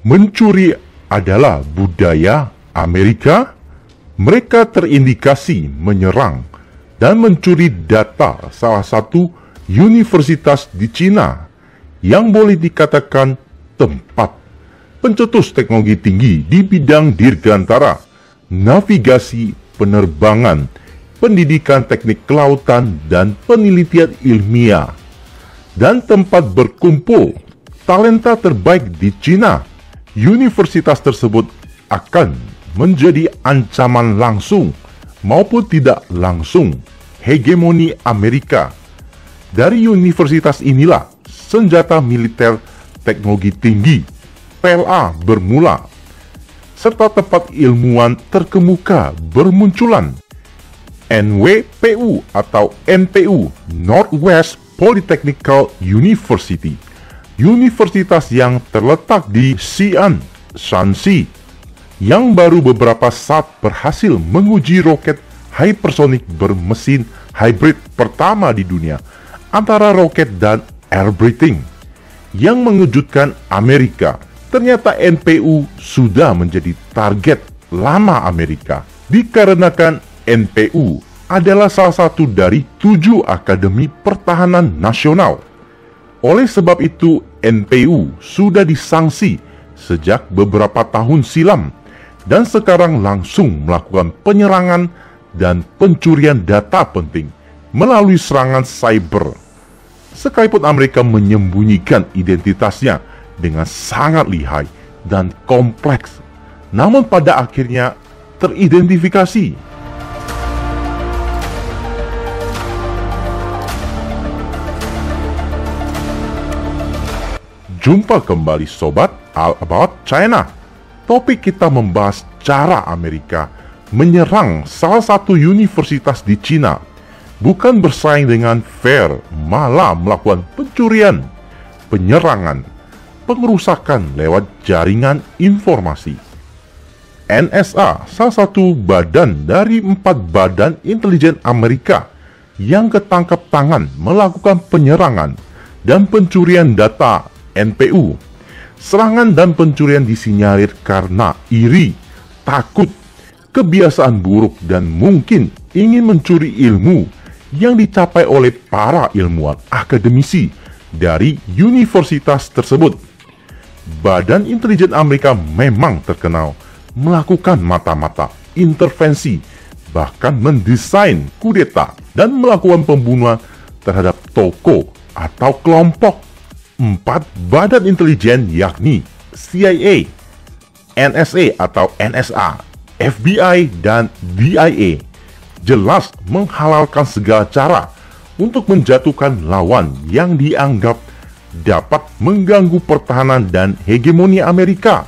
mencuri adalah budaya Amerika. Mereka terindikasi menyerang dan mencuri data salah satu universitas di Cina yang boleh dikatakan tempat pencetus teknologi tinggi di bidang dirgantara, navigasi, penerbangan, pendidikan teknik kelautan, dan penelitian ilmiah, dan tempat berkumpul talenta terbaik di Cina. Universitas tersebut akan menjadi ancaman langsung maupun tidak langsung hegemoni Amerika. Dari universitas inilah senjata militer teknologi tinggi PLA bermula, serta tempat ilmuwan terkemuka bermunculan. NWPU atau NPU, Northwest Polytechnical University, universitas yang terletak di Xi'an, Shanxi, yang baru beberapa saat berhasil menguji roket hypersonik bermesin hybrid pertama di dunia antara roket dan air breathing. Yang mengejutkan Amerika, ternyata NPU sudah menjadi target lama Amerika, dikarenakan NPU adalah salah satu dari 7 akademi pertahanan nasional. Oleh sebab itu, NPU sudah disanksi sejak beberapa tahun silam dan sekarang langsung melakukan penyerangan dan pencurian data penting melalui serangan cyber. Sekalipun Amerika menyembunyikan identitasnya dengan sangat lihai dan kompleks, namun pada akhirnya teridentifikasi. Jumpa kembali Sobat All About China. Topik kita membahas cara Amerika menyerang salah satu universitas di Cina. Bukan bersaing dengan fair, malah melakukan pencurian, penyerangan, pengerusakan lewat jaringan informasi. NSA, salah satu badan dari 4 badan intelijen Amerika yang ketangkap tangan melakukan penyerangan dan pencurian data NPU. Serangan dan pencurian disinyalir karena iri, takut, kebiasaan buruk, dan mungkin ingin mencuri ilmu yang dicapai oleh para ilmuwan akademisi dari universitas tersebut. Badan intelijen Amerika memang terkenal melakukan mata-mata intervensi, bahkan mendesain kudeta dan melakukan pembunuhan terhadap tokoh atau kelompok. 4 badan intelijen yakni CIA, NSA atau NSA, FBI, dan DIA jelas menghalalkan segala cara untuk menjatuhkan lawan yang dianggap dapat mengganggu pertahanan dan hegemoni Amerika.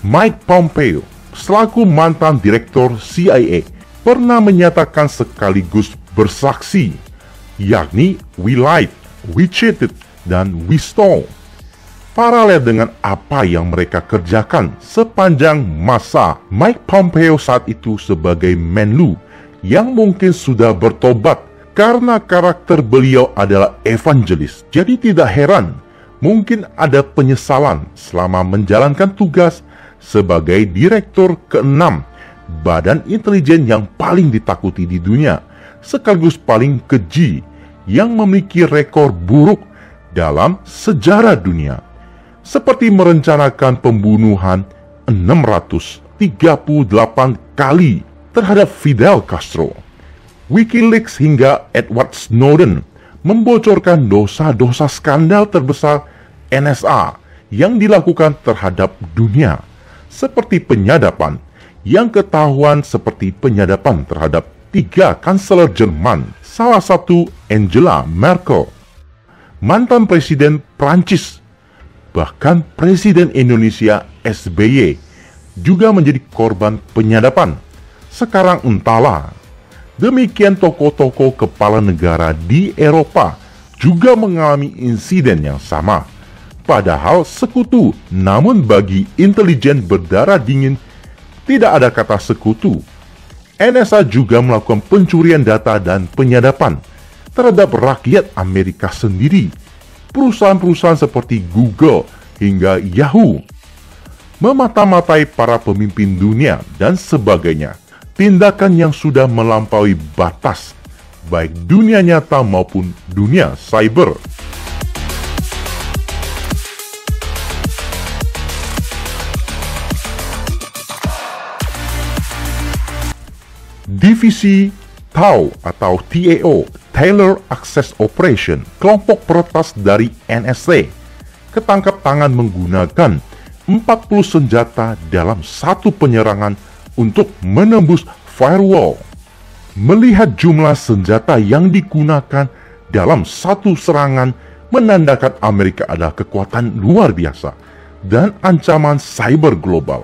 Mike Pompeo, selaku mantan direktur CIA, pernah menyatakan sekaligus bersaksi, yakni "We lied, we cheated, dan we stole." Paralel dengan apa yang mereka kerjakan sepanjang masa Mike Pompeo saat itu sebagai Menlu yang mungkin sudah bertobat karena karakter beliau adalah evangelis. Jadi tidak heran mungkin ada penyesalan selama menjalankan tugas sebagai direktur ke-6 badan intelijen yang paling ditakuti di dunia, sekaligus paling keji yang memiliki rekor buruk dalam sejarah dunia, seperti merencanakan pembunuhan 638 kali terhadap Fidel Castro. WikiLeaks hingga Edward Snowden membocorkan dosa-dosa skandal terbesar NSA yang dilakukan terhadap dunia, seperti penyadapan yang ketahuan seperti penyadapan terhadap 3 kanselir Jerman, salah satu Angela Merkel, mantan Presiden Prancis, bahkan Presiden Indonesia SBY juga menjadi korban penyadapan. Sekarang entahlah. Demikian tokoh-tokoh kepala negara di Eropa juga mengalami insiden yang sama. Padahal sekutu, namun bagi intelijen berdarah dingin tidak ada kata sekutu. NSA juga melakukan pencurian data dan penyadapan terhadap rakyat Amerika sendiri. Perusahaan-perusahaan seperti Google hingga Yahoo. memata-matai para pemimpin dunia, dan sebagainya. Tindakan yang sudah melampaui batas, baik dunia nyata maupun dunia cyber. Divisi TAO atau TAO, Taylor Access Operation, kelompok peretas dari NSA, ketangkap tangan menggunakan 40 senjata dalam satu penyerangan untuk menembus firewall. Melihat jumlah senjata yang digunakan dalam satu serangan menandakan Amerika adalah kekuatan luar biasa dan ancaman cyber global.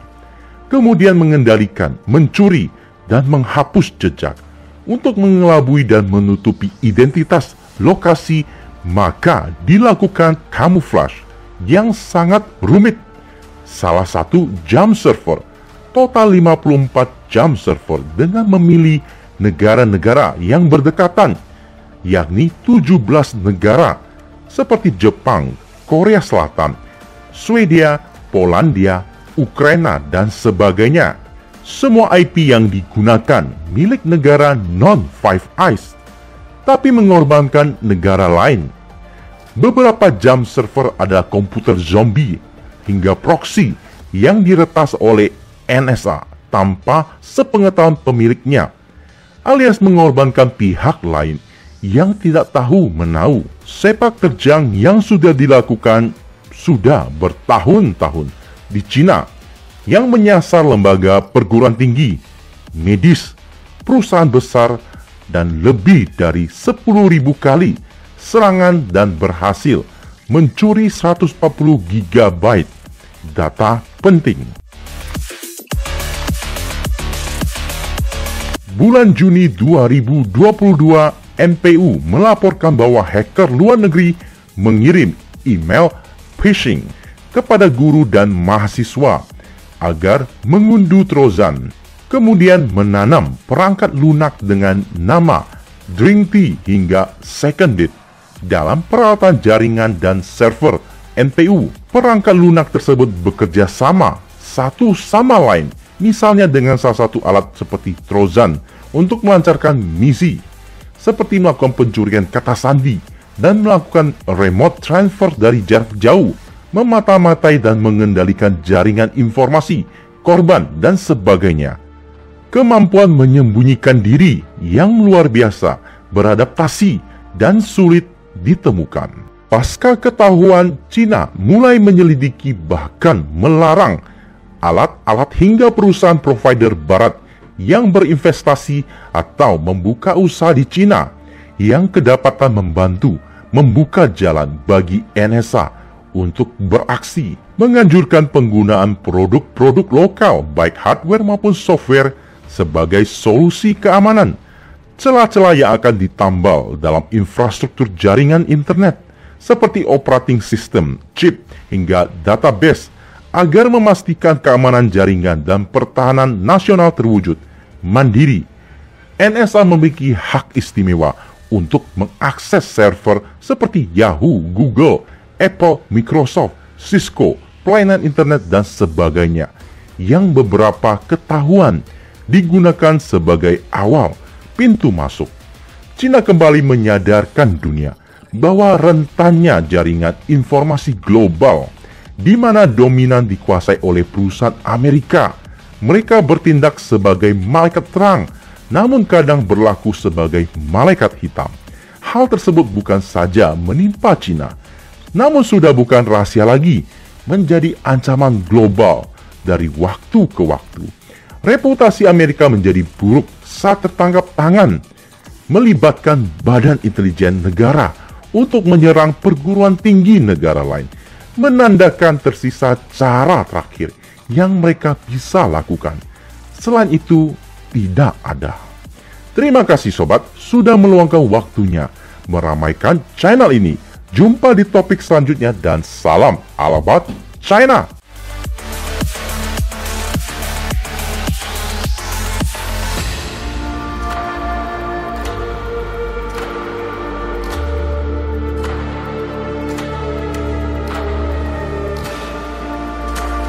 Kemudian mengendalikan, mencuri, dan menghapus jejak untuk mengelabui dan menutupi identitas lokasi, maka dilakukan camouflage yang sangat rumit. Salah satu jam server, total 54 jam server dengan memilih negara-negara yang berdekatan, yakni 17 negara seperti Jepang, Korea Selatan, Swedia, Polandia, Ukraina, dan sebagainya. Semua IP yang digunakan milik negara non-Five Eyes, tapi mengorbankan negara lain. Beberapa jam server adalah komputer zombie hingga proxy yang diretas oleh NSA tanpa sepengetahuan pemiliknya, alias mengorbankan pihak lain yang tidak tahu menahu. Sepak terjang yang sudah dilakukan sudah bertahun-tahun di Cina, yang menyasar lembaga perguruan tinggi, medis, perusahaan besar, dan lebih dari 10.000 kali serangan dan berhasil mencuri 140 GB data penting. Bulan Juni 2022, NPU melaporkan bahwa hacker luar negeri mengirim email phishing kepada guru dan mahasiswa agar mengunduh Trojan, kemudian menanam perangkat lunak dengan nama Dringty hingga Secondit dalam peralatan jaringan dan server NPU. Perangkat lunak tersebut bekerja sama satu sama lain, misalnya dengan salah satu alat seperti Trojan untuk melancarkan misi, seperti melakukan pencurian kata sandi dan melakukan remote transfer dari jarak jauh, memata-matai dan mengendalikan jaringan informasi, korban, dan sebagainya. Kemampuan menyembunyikan diri yang luar biasa, beradaptasi, dan sulit ditemukan. Pasca ketahuan, Cina mulai menyelidiki bahkan melarang alat-alat hingga perusahaan provider barat yang berinvestasi atau membuka usaha di Cina yang kedapatan membantu membuka jalan bagi NSA untuk beraksi, menganjurkan penggunaan produk-produk lokal baik hardware maupun software sebagai solusi keamanan. Celah-celah yang akan ditambal dalam infrastruktur jaringan internet seperti operating system, chip, hingga database agar memastikan keamanan jaringan dan pertahanan nasional terwujud mandiri. NSA memiliki hak istimewa untuk mengakses server seperti Yahoo, Google, Apple, Microsoft, Cisco, pelayanan internet, dan sebagainya, yang beberapa ketahuan digunakan sebagai awal pintu masuk. Cina kembali menyadarkan dunia bahwa rentannya jaringan informasi global, di mana dominan dikuasai oleh perusahaan Amerika. Mereka bertindak sebagai malaikat terang, namun kadang berlaku sebagai malaikat hitam. Hal tersebut bukan saja menimpa Cina, namun sudah bukan rahasia lagi, menjadi ancaman global dari waktu ke waktu. Reputasi Amerika menjadi buruk saat tertangkap tangan, melibatkan badan intelijen negara untuk menyerang perguruan tinggi negara lain, menandakan tersisa cara terakhir yang mereka bisa lakukan. Selain itu, tidak ada. Terima kasih sobat, sudah meluangkan waktunya meramaikan channel ini. Jumpa di topik selanjutnya dan salam all about China.